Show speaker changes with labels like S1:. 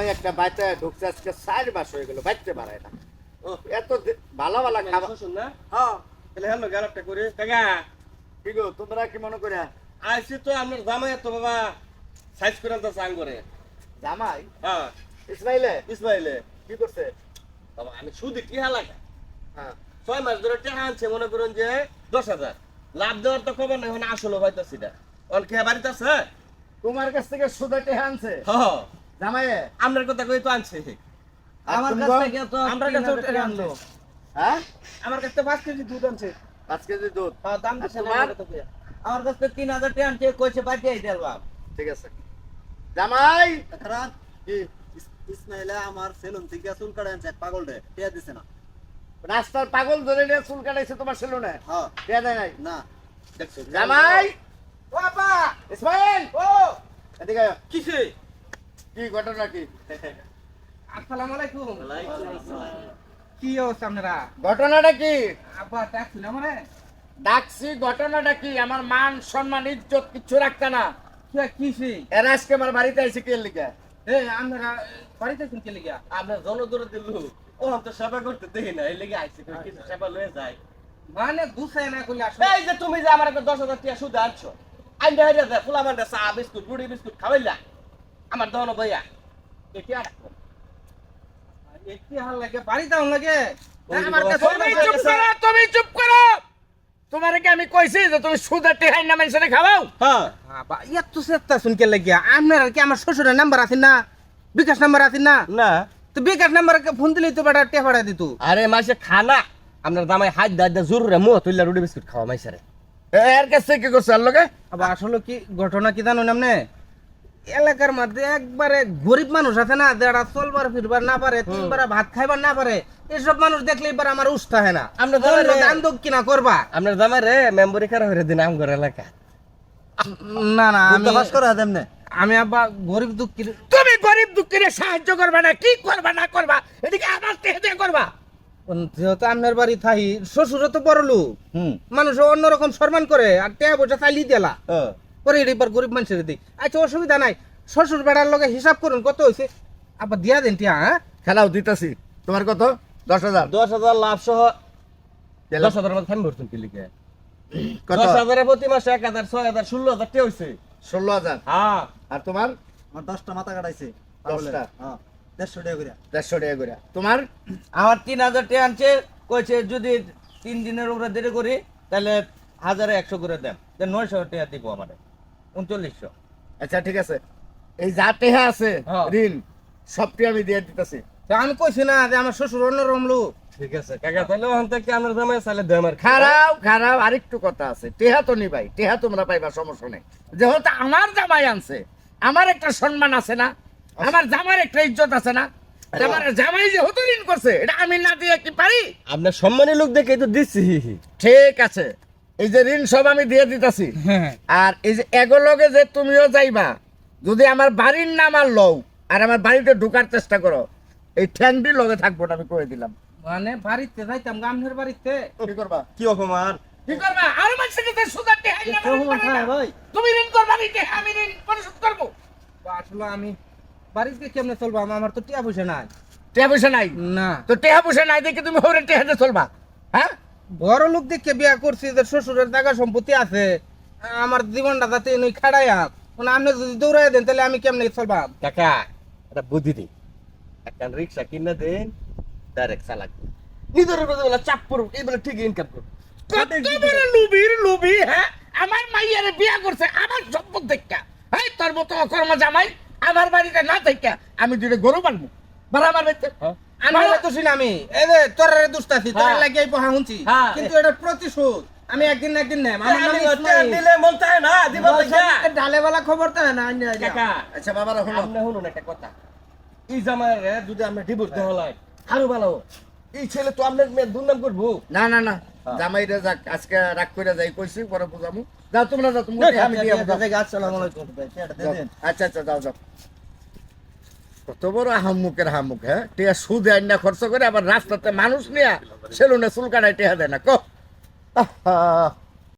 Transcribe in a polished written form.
S1: জামাই একটা বাইতে ঢুকছে আজকে 4 মাস হয়ে গেল বাইতে বাড়ায় না। ও এত ভালো ভালো খাবার
S2: শুন না
S1: হ্যাঁ
S2: তাহলে হ্যালো গ্যালাপটা করে কাকা
S1: কি গো তোমরা কি মনে করে
S2: আইছি তো আপনার জামাই তো বাবা সাইজ করে তো চাং করে
S1: জামাই
S2: হ্যাঁ
S1: ইসমাইলে
S2: ইসমাইলে
S1: কি করছে?
S2: বাবা আমি শুধু কি হালাকা
S1: হ্যাঁ
S2: 6 মাস ধরে টাকা আনছে মনে করুন যে 10,000 লাভ দেওয়ার তো খবর নাই মানে আসলে পাইতাছি না অনকে বাড়িতে আছে
S1: তোমার কাছ থেকে সুদাটে আনছে
S2: হ্যাঁ
S1: জামাই
S2: আপনার কথা কই তো আনছে
S1: আমার কাছ থেকে তো
S2: আমরা কাছে টাকা আনলো
S1: হ্যাঁ
S2: আমার কাছে 5 কেজি দুধ আনছে
S1: 5 কেজি দুধ
S2: হ্যাঁ দাম দিছে না
S1: তোমার?
S2: আমার কাছে 3,000 টাকা আনছে কইছে পাঠিয়ে দিলাম
S1: ঠিক আছে জামাই
S3: খারাপ
S1: কি
S3: ইসমাইলা আমার সেলুন থেকে চুল কাটা আনছে পাগল রে টিয়া দিছে না
S1: রাস্তার পাগল ধরে নিয়ে চুল কাটাইছে তোমার সেলুনে
S3: হ্যাঁ
S1: কে দেয় নাই
S3: না
S2: দেখছো
S1: জামাই
S2: ও আপা
S1: ইসমাইল
S2: ও
S1: এদিকে আয়।
S2: কিসে
S1: কি ঘটনা কি
S2: আসসালামু আলাইকুম কি অবস্থা আপনারা
S1: ঘটনাটা কি
S2: আপা ডাকছিল আমারে
S1: ডাকছি ঘটনাটা কি আমার মান সম্মান ইজ্জত কিচ্ছু রাখতে না
S2: কি কিসে
S1: এরা আজকে আমার বাড়িতে আইছে কে লিখে
S2: এই আপনারা বাড়িতে শুন কে লিগা আমরা জনদূরে দিলু ও हम তো সেবা করতে দেই না এই লাগি আইছে কিছু সেবা লয়ে যায় মানে গুছায় না কইলা এই যে তুমি যে আমার 10,000 টাকা সুদ আনছো আই দেয়া দে ফুলা মানে চা বিস্কুট মুড়ি বিস্কুট খাওয়াইলা আমার দহন বইয়া এটি আর এটি হাল লাগে বাড়িতে হন লাগে আমার কাছে
S1: তুমি চুপ করো তোমারে কি আমি কইছি যে তুমি সুদা টেহাই না মানুষে খাওয়াও
S2: হ্যাঁ
S4: বাবা ইয়াত তো সেটা শুন কে লাগিয়া আপনার কি আমার শ্বশুরের নাম্বার আছে না বিকাশ নাম্বার আছে না
S2: না
S4: তো বিকাশ নাম্বার ফোন দিলেই তো বেটা টেহা পাঠাই দিত
S2: আরে মাসে খানা আপনার দামাই হাত দাদা জরুরে মুহ তুইলা রুটি বিস্কুট খাওয়া মাইসারে
S1: এর কাছে কি করছে আর লগে
S4: আবার আসলে কি ঘটনা কি জানো নামনে এলাকার মধ্যে একবারে গরিব মানুষ আছে না যারা চলবার ফিরবার না পারে তিনবার ভাত খাইবার না পারে এসব মানুষ দেখলে এবার আমার উস্তা হয় না
S2: আমরা জামাই রে-
S4: দান দোক কিনা করবা
S2: আপনার দামাই রে মেম্বরি খারাপ হয়ে দিন আমগর এলাকা
S4: না না
S3: আমি পাস করা দেমনে
S4: আমি আব্বা গরিব দুঃখী
S1: তুমি গরিব দুঃখীর সাহায্য করবে না কি করবে না করবা এদিকে আমার টেহে দিয়ে করবা
S4: যেহেতু আপনার বাড়ি থাই শ্বশুরও তো বড় লোক মানুষ অন্যরকম সম্মান করে আর টেহা পয়সা চালিয়ে দিলা পরে এবার গরিব মানুষের দিই আচ্ছা অসুবিধা নাই শ্বশুর বেড়ার লগে হিসাব করুন কত হয়েছে আবার দিয়া দেন টিয়া হ্যাঁ
S1: খেলাও দিতেছি তোমার কত 10,000
S2: 10,000 লাভ সহ 10,000 মধ্যে ফাইন ভরতুন কি লিখে
S1: কত
S2: 10,000 এর প্রতি মাসে 1,000 6,000 16,000 কে হইছে
S1: 16,000
S2: হ্যাঁ
S1: আর তোমার
S3: আমার 10টা মাথা কাটাইছে
S1: 10টা
S3: হ্যাঁ 150 টাকা করে
S1: 150 টাকা করে তোমার
S4: আমার 3,000 টাকা আনছে কইছে যদি 3 দিনের উপরে দেরি করি তাহলে 1,100 করে দেন 900 টাকা দিব আমারে 3900
S1: আচ্ছা ঠিক আছে এই যা টেহা আছে
S4: হ্যাঁ।
S1: ঋণ সবটি আমি দিয়ে দিতেছি
S4: তো আমি কইছি না যে আমার শ্বশুর অন্যরকম লোক
S2: ঠিক আছে কাকা তাহলে ওখান থেকে আপনার দামাই চাইলে দে আমার
S1: খারাপ খারাপ আরেকটু কথা আছে টেহা তো নি ভাই টেহা তোমরা পাইবা সমস্যা নেই যেহেতু আমার জামাই আনছে আমার একটা সম্মান আছে না আমার জামার একটা ইজ্জত আছে না আমার জামাই যে হতো ঋণ করছে এটা আমি না দিয়ে কি পারি
S2: আপনার সম্মানী লোক দেখে তো দিছি
S1: ঠিক আছে এই যে ঋণ সব আমি দিয়ে দিতেছি আর এই যে এগুলোকে যে তুমিও যাইবা যদি আমার বাড়ির নাম আর লও আর আমার বাড়িতে ঢোকার চেষ্টা করো এই ঠ্যাংটির লগে থাকবো না আমি করে দিলাম
S4: মানে বাড়িতে যাইতাম গামনের বাড়িতে
S1: কি করবা
S3: কি অপমান
S1: কি করবা আর মানুষের কাছে সুদার টেহা না
S3: ভাই
S1: তুমি ঋণ করবা নি টেহা আমি ঋণ পরিশোধ করবো
S4: আসলে আমি বাড়িতে কেমনে চলবো আমার তো টিয়া পয়সা নাই
S1: টেহা পয়সা নাই
S4: না
S1: তো টেহা পয়সা নাই দেখে তুমি হরে টেহাতে চলবা হ্যাঁ
S4: বড় লোক দেখে বিয়া করছি যে শ্বশুরের জায়গা সম্পত্তি আছে আমার জীবনটা যাতে নই খাড়াইয়া মানে আপনি যদি দৌড়াই দেন তাহলে আমি কেমনে চলবাম
S2: কাকা এটা বুদ্ধি দিই একটা রিক্সা কিনে দেন ডাইরেক্ট চালাক নিজের উপরে বলে চাপ পড়ুক এই বলে ঠিক ইনকাম করুক
S1: কত বড় লুবির লুবি হ্যাঁ আমার মাইয়ারে বিয়া করছে আমার সম্পদ দেখা হ্যাঁ তোর মতো অকর্মা জামাই আমার বাড়িতে না থেকে আমি দুটো গরু বানবো বাড়া আমার বাড়িতে
S4: আমি তো শুনি আমি এই যে তোর দুস্তাছি তোর
S2: হ্যাঁ।
S4: লাগিয়ে পহা শুনছি
S2: হ্যাঁ।
S4: কিন্তু এটা প্রতিশোধ আমি একদিন না একদিন নেম আমার নাম ইসমাইল।
S2: দিলে মন চায় না দিবা পয়সা
S4: ঢালেওয়ালা খবর তো না অন্য আইডিয়া।
S2: কাকা
S1: আচ্ছা বাবারা হলো
S2: আপনি শুনুন একটা কথা এই জামাইরে যদি আমরা ডিভোর্স দেওয়া হয় আরো ভালো এই ছেলে তো আপনার মেয়ে দুর্নাম করবো
S1: না না না জামাইরা যাক আজকে রাগ করে যাই কইছি পরে বুঝামু যাও তোমরা যাও তুমি আমি দিয়ে যাবো।
S3: আসসালামু আলাইকুম ভাই টিয়াটা দে দেন
S1: আচ্ছা আচ্ছা যাও যাও কত বড় হামুকের হামুক হ্যাঁ টিয়া সুদে আইনা খরচ করে আবার রাস্তাতে মানুষ নিয়ে সেলুনে চুল কাটাই টেহা দেয় না কো